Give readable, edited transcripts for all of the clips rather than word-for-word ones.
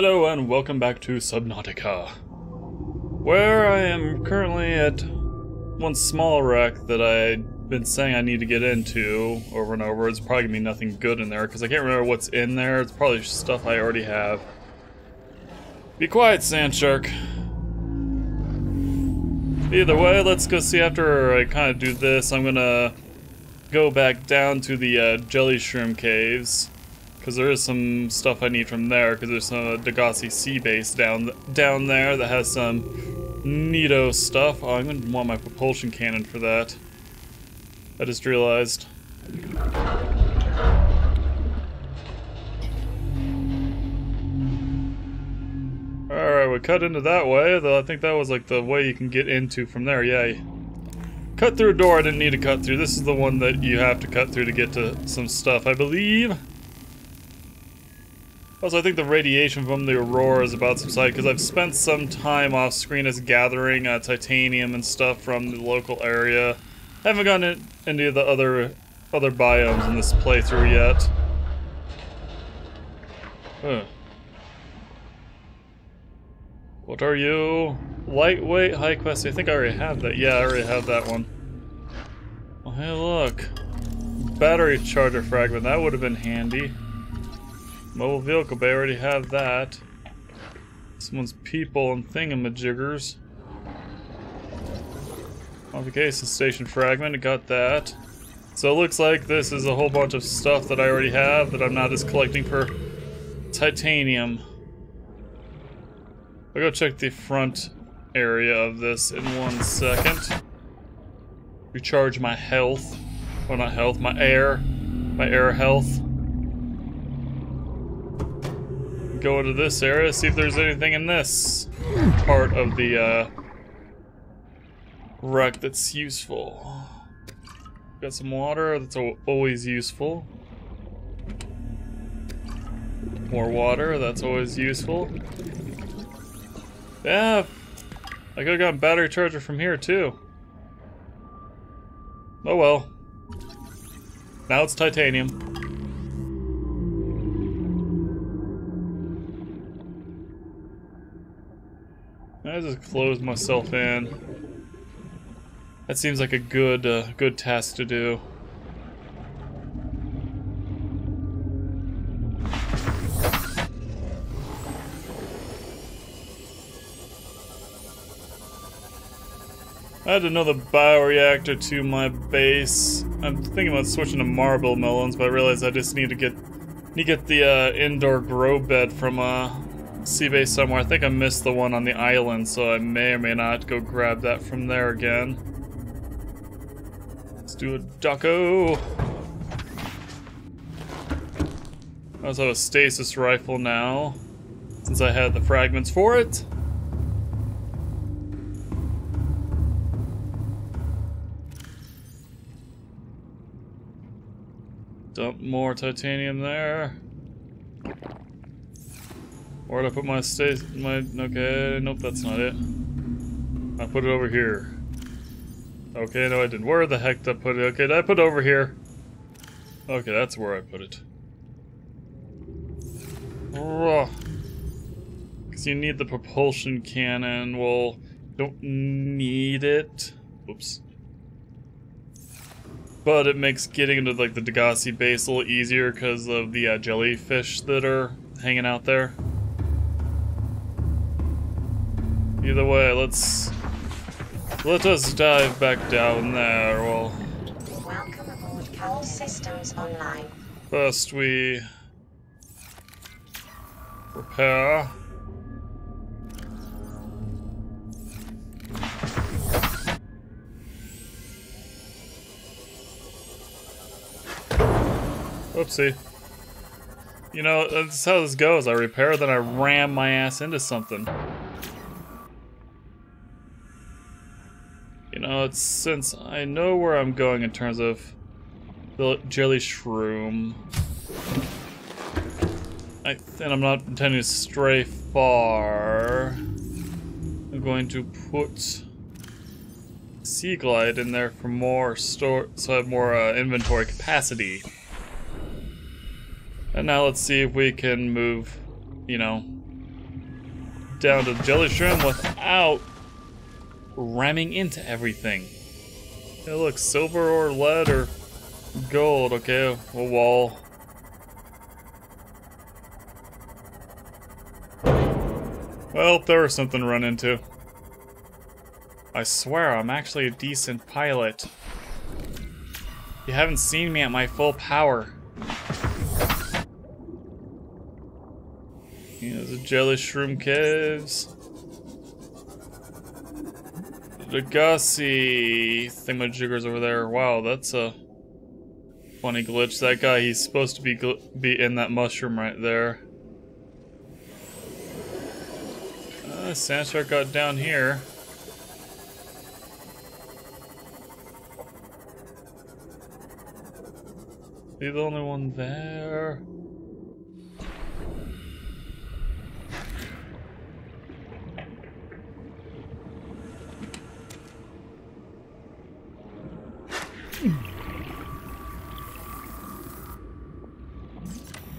Hello and welcome back to Subnautica, where I am currently at one small wreck that I've been saying I need to get into over and over. It's probably gonna be nothing good in there because I can't remember what's in there. It's probably stuff I already have. Be quiet, sand shark. Either way, let's go see. After I kind of do this, I'm gonna go back down to the Jellyshroom Caves, because there is some stuff I need from there, because there's some Degasi Base down there that has some neato stuff. Oh, I'm going to want my propulsion cannon for that. I just realized. Alright, we cut into that way, though I think that was like the way you can get into from there. Yeah. Cut through a door I didn't need to cut through. This is the one that you have to cut through to get to some stuff, I believe. Also, I think the radiation from the aurora is about to subside because I've spent some time off screen as gathering titanium and stuff from the local area. I haven't gotten into the other biomes in this playthrough yet. Huh. What are you? Lightweight, high quest. I think I already have that. Yeah, I already have that one. Oh, hey, look. Battery charger fragment. That would have been handy. Mobile vehicle bay, I already have that. Someone's people and thingamajiggers. Modification station fragment, I got that. So it looks like this is a whole bunch of stuff that I already have that I'm not just collecting for titanium. I'll go check the front area of this in 1 second. Recharge my health. Well, not health, my air health. Go into this area, see if there's anything in this part of the wreck that's useful. Got some water, that's always useful. More water, that's always useful. Yeah, I could have gotten a battery charger from here too. Oh well. Now it's titanium. I just closed myself in. That seems like a good task to do. I had another bioreactor to my base. I'm thinking about switching to marble melons, but I realized I just need to get the indoor grow bed from sea base somewhere. I think I missed the one on the island, so I may or may not go grab that from there again. Let's do a ducko. I also have a stasis rifle now, since I had the fragments for it. Dump more titanium there. Where'd I put my okay, nope, that's not it. I put it over here. Okay, no I didn't. Where the heck did I put it? Okay, did I put it over here? Okay, that's where I put it. Because you need the propulsion cannon. Well, don't need it. Oops. But it makes getting into like the Degasi Base a little easier because of the jellyfish that are hanging out there. Either way, let us dive back down there. Well, welcome aboard. All systems online. First we repair. Whoopsie. You know, that's how this goes. I repair, then I ram my ass into something. You know, it's since I know where I'm going in terms of the Jellyshroom, and I'm not intending to stray far, I'm going to put Sea Glide in there for more so I have more inventory capacity. And now let's see if we can move, you know, down to Jellyshroom without ramming into everything. Hey, look, silver or lead or gold. Okay, a wall. Well, there was something to run into. I swear, I'm actually a decent pilot. You haven't seen me at my full power. Here's the Jellyshroom Caves. The Degasi thingamajigger's over there. Wow, that's a funny glitch. That guy, he's supposed to be in that mushroom right there. Sand shark got down here. Is he the only one there?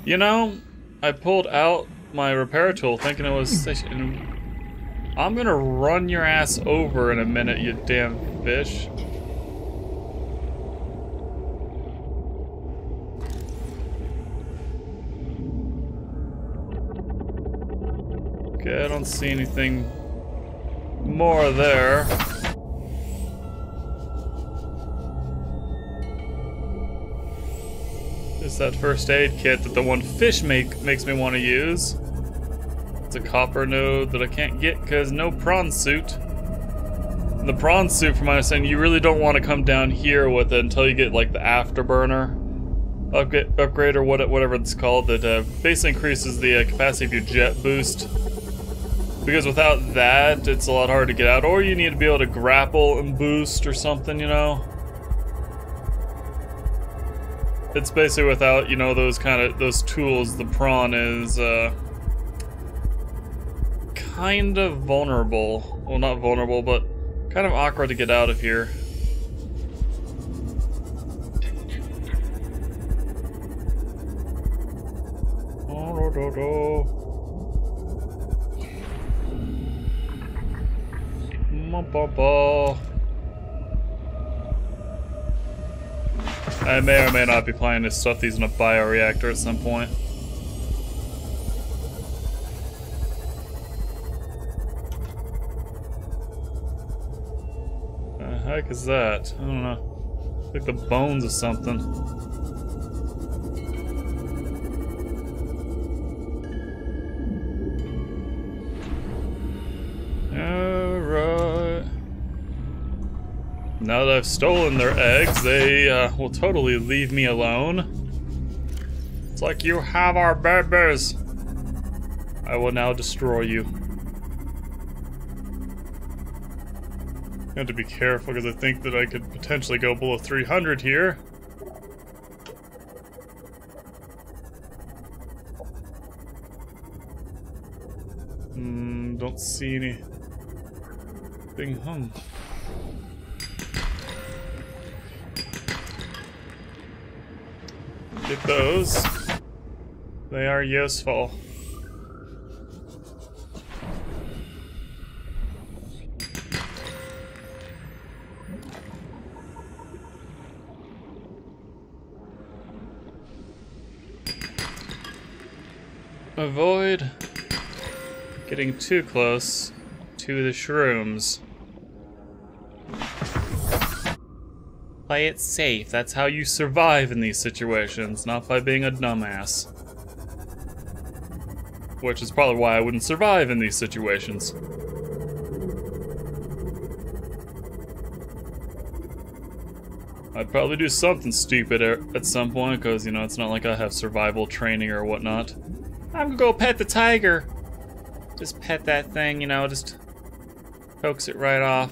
You know, I pulled out my repair tool thinking it was stationed. I'm gonna run your ass over in a minute, you damn fish. Okay, I don't see anything more there. It's that first aid kit that the one fish makes me want to use. It's a copper node that I can't get because no prawn suit. And the prawn suit, from my understanding, you really don't want to come down here with it until you get like the afterburner upgrade or whatever it's called, that basically increases the capacity of your jet boost. Because without that, it's a lot harder to get out, or you need to be able to grapple and boost or something, you know. It's basically without, you know, those tools, the prawn is kind of vulnerable. Well, not vulnerable, but kind of awkward to get out of here. I may or may not be planning to stuff these in a bioreactor at some point. The heck is that? I don't know. It's like the bones of something. Alright. Now that I've stolen their eggs, they will totally leave me alone. It's like, you have our babies. I will now destroy you. I have to be careful because I think that I could potentially go below 300 here. Don't see anything. Get those. They are useful. Avoid getting too close to the shrooms. Play it safe. That's how you survive in these situations, not by being a dumbass. Which is probably why I wouldn't survive in these situations. I'd probably do something stupid at some point, because, you know, it's not like I have survival training or whatnot. I'm gonna go pet the tiger. Just pet that thing, you know, just coax it right off.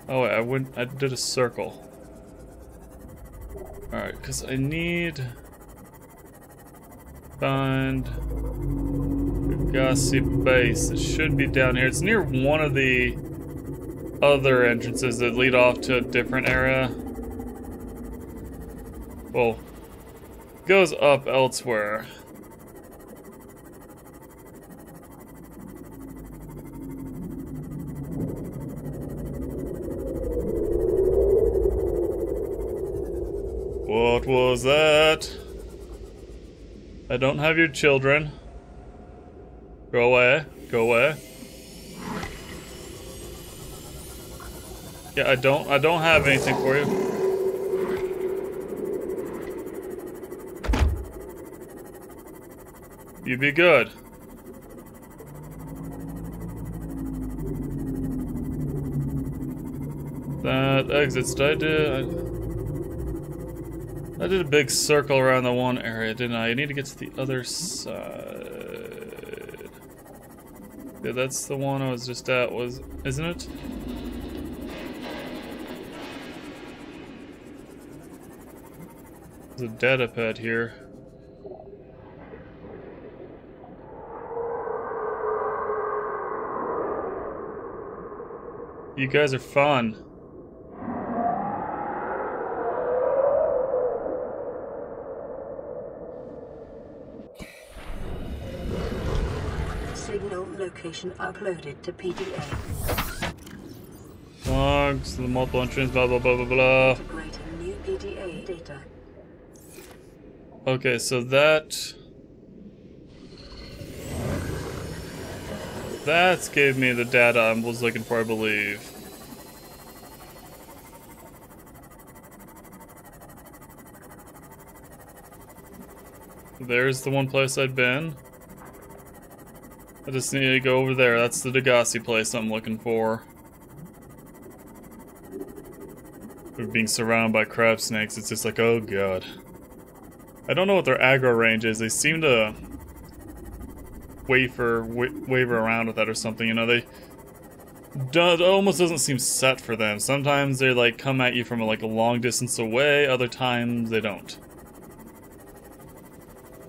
Oh wait, I did a circle. Alright, because I need... find... Degasi Base. It should be down here. It's near one of the other entrances that lead off to a different area. Well, it goes up elsewhere. What was that? I don't have your children. Go away. Go away. Yeah, I don't have anything for you. You be good. That exits. I did a big circle around the one area, didn't I? I need to get to the other side. Yeah, that's the one I was just at, isn't it? There's a data pad here. You guys are fun. Signal location uploaded to PDA. Logs, the multiple entrance, blah blah blah blah blah. Integrating new PDA data. Okay, so that gave me the data I was looking for, I believe. There's the one place I'd been. I just need to go over there. That's the Degasi place I'm looking for. We're being surrounded by crab snakes. It's just like, oh god. I don't know what their aggro range is. They seem to waver around with that or something. You know, it almost doesn't seem set for them. Sometimes they like come at you from like a long distance away. Other times they don't.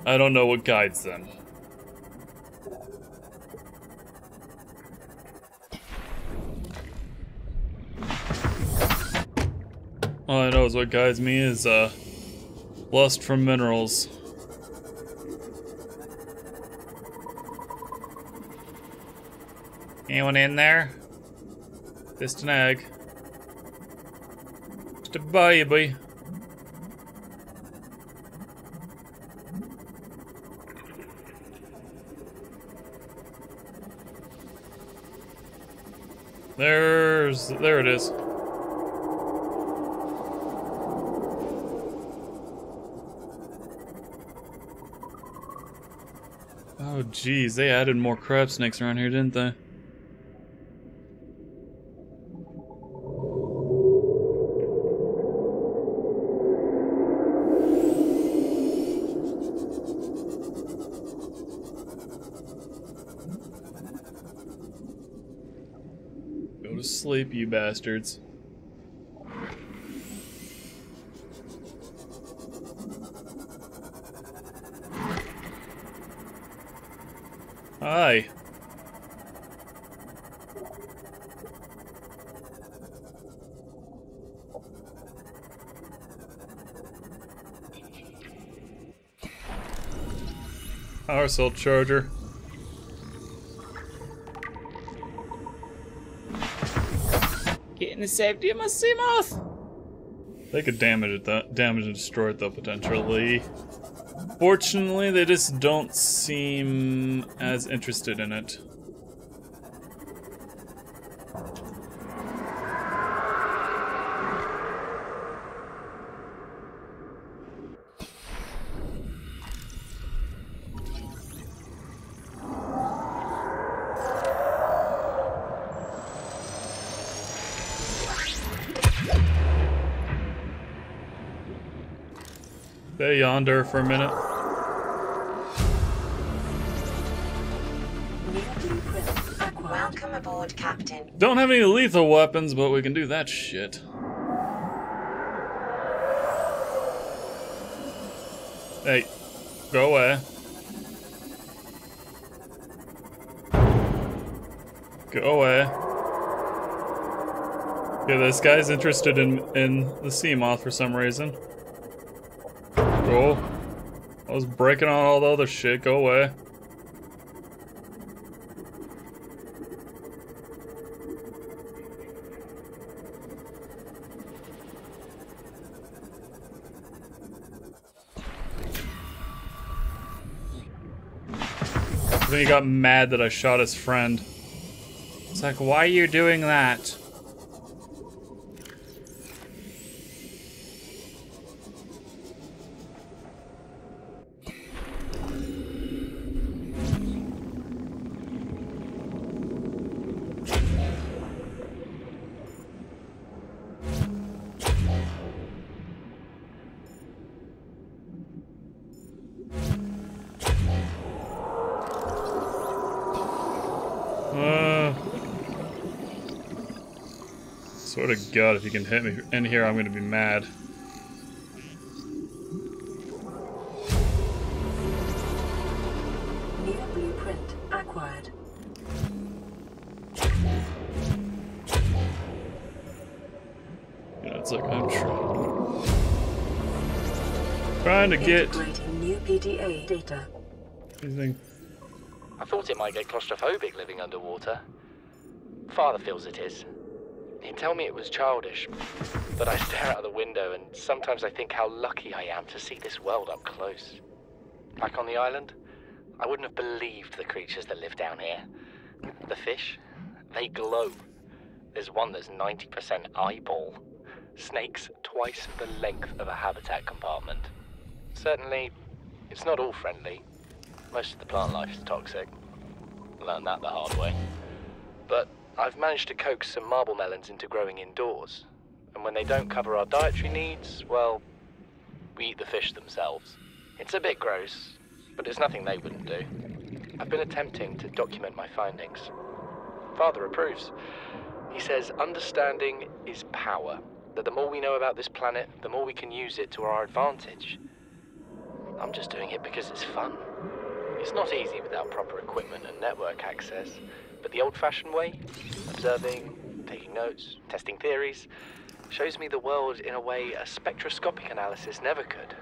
I don't know what guides them. All I know is what guides me is lust for minerals. Anyone in there? Just an egg. Just a baby. There it is. Oh geez, they added more crab snakes around here, didn't they? Go to sleep, you bastards. Hi. Power cell charger. Getting the safety of my Seamoth. They could damage and destroy it though, potentially. Fortunately, they just don't seem as interested in it. Stay yonder for a minute. Welcome aboard, Captain. Don't have any lethal weapons, but we can do that shit. Hey, go away. Go away. Yeah, this guy's interested in the Seamoth for some reason. Go. I was breaking on all the other shit. Go away. Then he got mad that I shot his friend. It's like, why are you doing that? Swear to God, if you can hit me in here, I'm gonna be mad. New blueprint acquired. Yeah, it's like I'm trying to get Integrating new PDA data. anything. I thought it might get claustrophobic living underwater. Father feels it is. He'd tell me it was childish, but I stare out of the window and sometimes I think how lucky I am to see this world up close. Back on the island, I wouldn't have believed the creatures that live down here. The fish, they glow. There's one that's 90% eyeball. Snakes twice the length of a habitat compartment. Certainly, it's not all friendly. Most of the plant life is toxic. Learned that the hard way. But I've managed to coax some marble melons into growing indoors. And when they don't cover our dietary needs, well, we eat the fish themselves. It's a bit gross, but it's nothing they wouldn't do. I've been attempting to document my findings. Father approves. He says understanding is power, that the more we know about this planet, the more we can use it to our advantage. I'm just doing it because it's fun. It's not easy without proper equipment and network access, but the old-fashioned way, observing, taking notes, testing theories, shows me the world in a way a spectroscopic analysis never could.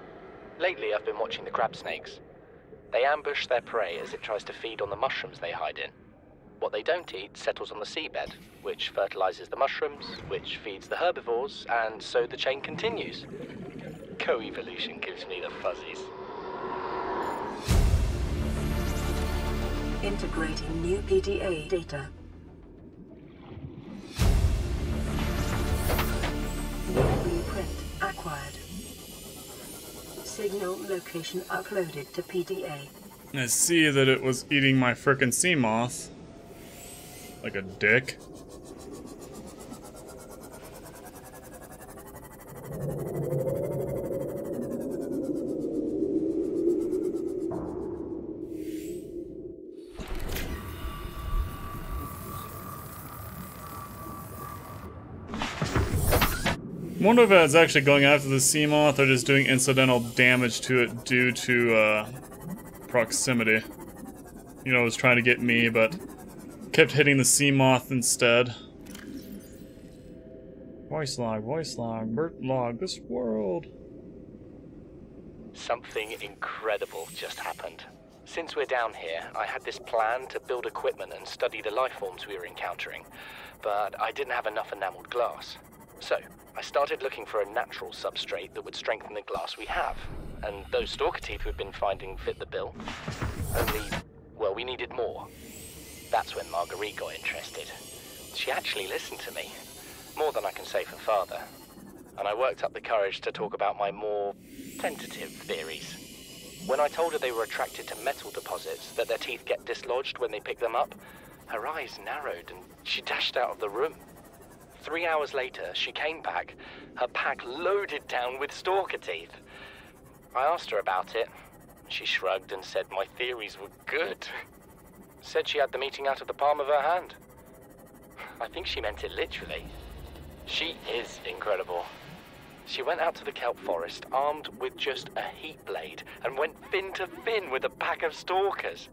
Lately, I've been watching the crab snakes. They ambush their prey as it tries to feed on the mushrooms they hide in. What they don't eat settles on the seabed, which fertilizes the mushrooms, which feeds the herbivores, and so the chain continues. Co-evolution gives me the fuzzies. Integrating new PDA data. New blueprint acquired. Signal location uploaded to PDA. I see that it was eating my frickin' sea moth. Like a dick. I wonder if it's actually going after the sea moth or just doing incidental damage to it due to proximity. You know, it was trying to get me, but kept hitting the sea moth instead. Voice log, Bert log, this world. Something incredible just happened. Since we're down here, I had this plan to build equipment and study the life forms we were encountering, but I didn't have enough enameled glass. So, I started looking for a natural substrate that would strengthen the glass we have, and those stalker teeth we've been finding fit the bill. Only, well, we needed more. That's when Marguerite got interested. She actually listened to me, more than I can say for Father. And I worked up the courage to talk about my more tentative theories. When I told her they were attracted to metal deposits, that their teeth get dislodged when they pick them up, her eyes narrowed and she dashed out of the room. 3 hours later, she came back, her pack loaded down with stalker teeth. I asked her about it. She shrugged and said my theories were good. Said she had the meeting out of the palm of her hand. I think she meant it literally. She is incredible. She went out to the kelp forest armed with just a heat blade and went fin to fin with a pack of stalkers.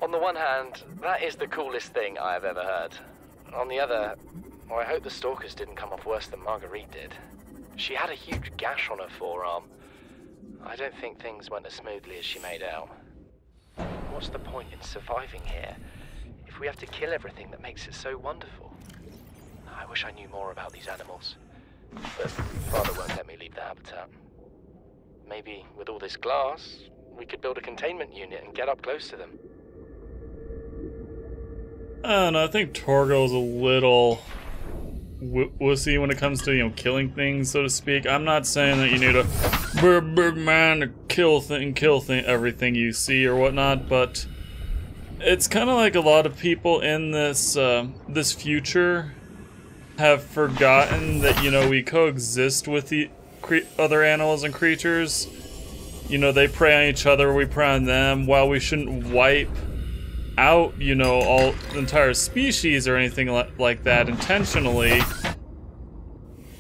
On the one hand, that is the coolest thing I have ever heard. On the other, well, I hope the stalkers didn't come off worse than Marguerite did. She had a huge gash on her forearm. I don't think things went as smoothly as she made out. What's the point in surviving here if we have to kill everything that makes it so wonderful? I wish I knew more about these animals, but Father won't let me leave the habitat. Maybe with all this glass, we could build a containment unit and get up close to them. I don't know, I think Torgo's a little wussy when it comes to, you know, killing things, so to speak. I'm not saying that you need a big man to kill everything you see or whatnot, but it's kind of like a lot of people in this this future have forgotten that, you know, we coexist with the other animals and creatures. You know, they prey on each other, we prey on them. While we shouldn't wipe out, you know, all the entire species or anything like that intentionally,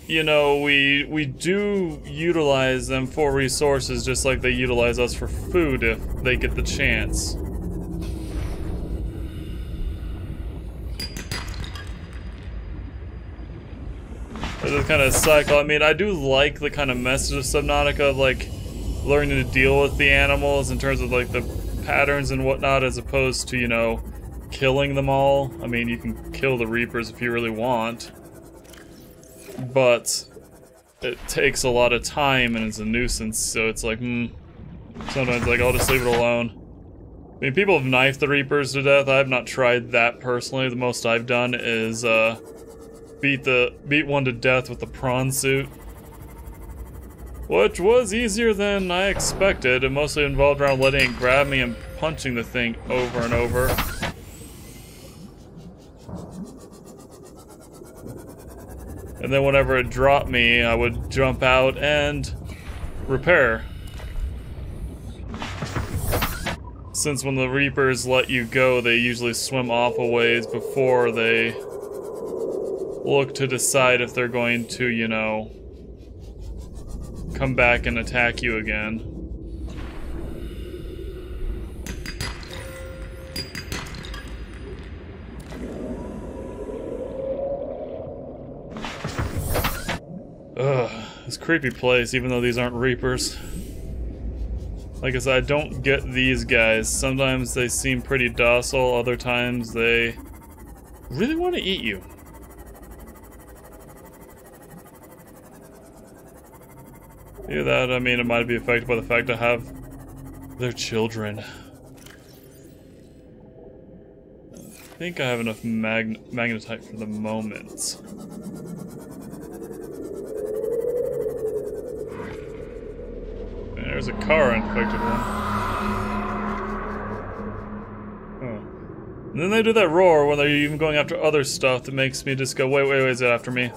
you know, we do utilize them for resources just like they utilize us for food if they get the chance. There's this kind of cycle. I mean, I do like the kind of message of Subnautica of, like, learning to deal with the animals in terms of, like, the patterns and whatnot, as opposed to, you know, killing them all. I mean, you can kill the Reapers if you really want, but it takes a lot of time and it's a nuisance, so it's like, sometimes, like, I'll just leave it alone. I mean, people have knifed the Reapers to death. I have not tried that personally. The most I've done is, beat one to death with the prawn suit, which was easier than I expected. It mostly involved around letting it grab me and punching the thing over and over. And then whenever it dropped me, I would jump out and repair. Since when the Reapers let you go, they usually swim off a ways before they look to decide if they're going to, you know, come back and attack you again. Ugh, this creepy place, even though these aren't Reapers. Like I said, I don't get these guys. Sometimes they seem pretty docile, other times they really want to eat you. Either that, I mean, it might be affected by the fact I have their children. I think I have enough magnetite for the moment. And there's a car infected one. Oh. And then they do that roar when they're even going after other stuff that makes me just go, wait, is it after me?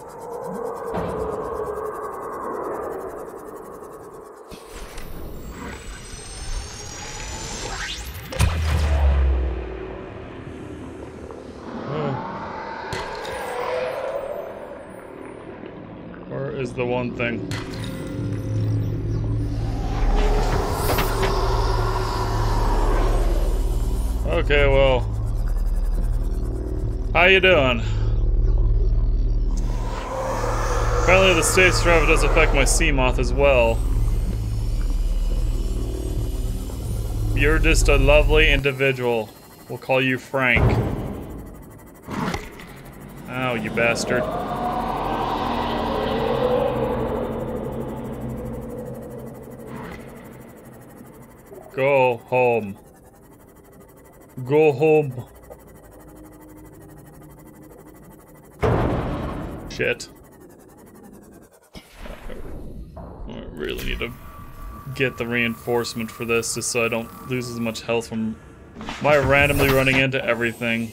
Is the one thing. Okay, well, how you doing? Apparently the stasis driver does affect my sea moth as well. You're just a lovely individual. We'll call you Frank. Ow, you bastard. Go home. Go home. Shit. I really need to get the reinforcement for this just so I don't lose as much health from my randomly running into everything.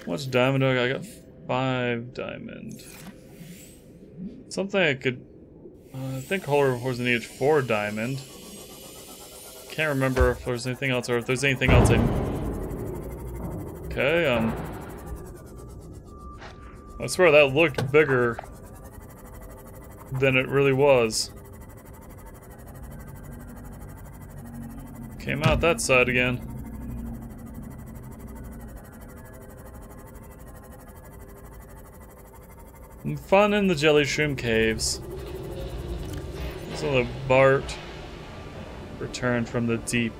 How much diamond do I got? I got 5 diamond. Something I could... I think Holy Reports needed 4 diamond. Can't remember if there's anything else or if there's anything else I... Okay, I swear that looked bigger than it really was. Came out that side again. Fun in the Jellyshroom Caves. So the Bart returned from the deep.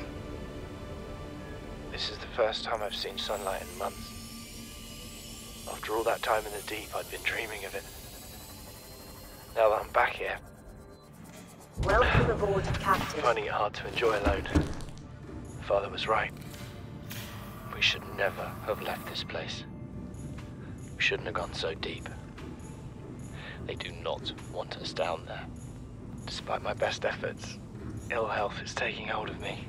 This is the first time I've seen sunlight in months. After all that time in the deep, I'd been dreaming of it. Now that I'm back here, Welcome aboard, Captain. finding it hard to enjoy alone. Father was right. We should never have left this place. We shouldn't have gone so deep. They do not want us down there. Despite my best efforts, ill health is taking hold of me.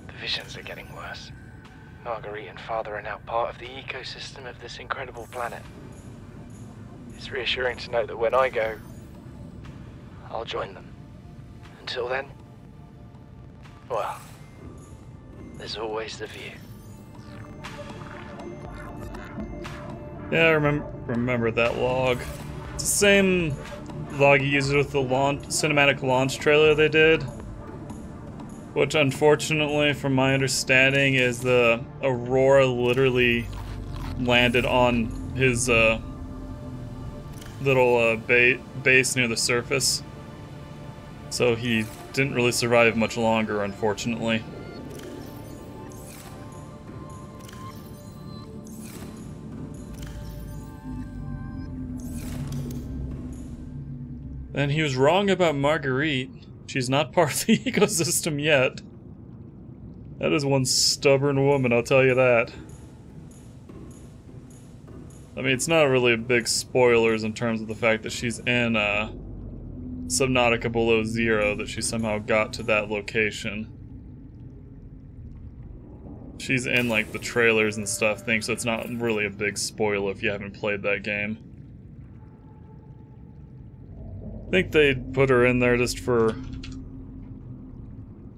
The visions are getting worse. Marguerite and Father are now part of the ecosystem of this incredible planet. It's reassuring to know that when I go, I'll join them. Until then, well, there's always the view. Yeah, I remember that log. It's the same log you used with the cinematic launch trailer they did. Which, unfortunately, from my understanding, is the Aurora literally landed on his little base near the surface. So he didn't really survive much longer, unfortunately. And he was wrong about Marguerite. She's not part of the ecosystem yet. That is one stubborn woman, I'll tell you that. I mean, it's not really a big spoilers in terms of the fact that she's in Subnautica Below Zero, that she somehow got to that location. She's in, like, the trailers and stuff, so it's not really a big spoiler if you haven't played that game. I think they put her in there just for...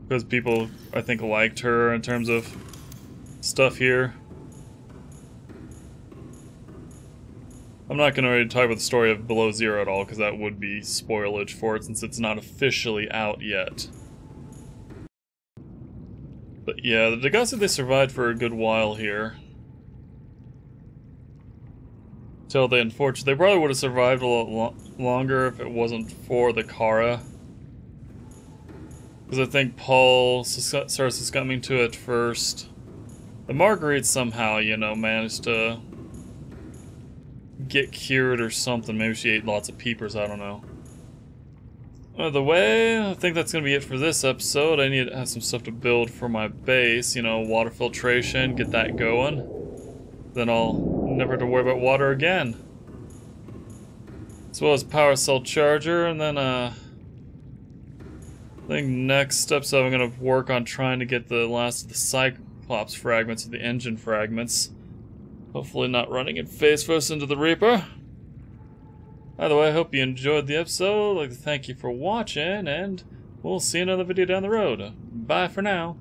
because people, I think, liked her in terms of stuff here. I'm not going to really talk about the story of Below Zero at all, because that would be spoilage for it, since it's not officially out yet. But yeah, the Degasi, they survived for a good while here. Till they, unfortunately, they probably would have survived a lot longer if it wasn't for the Kara. Because I think Paul starts succumbing to it first. The Marguerite somehow, you know, managed to get cured or something. Maybe she ate lots of peepers, I don't know. By the way, I think that's going to be it for this episode. I need to have some stuff to build for my base, you know, water filtration, get that going. Then I'll never have to worry about water again. As well as power cell charger, and then I think next episode I'm going to work on trying to get the last of the Cyclops fragments, or the engine fragments. Hopefully not running it face first into the Reaper. Either way, I hope you enjoyed the episode. I'd like to thank you for watching, and we'll see you in another video down the road. Bye for now.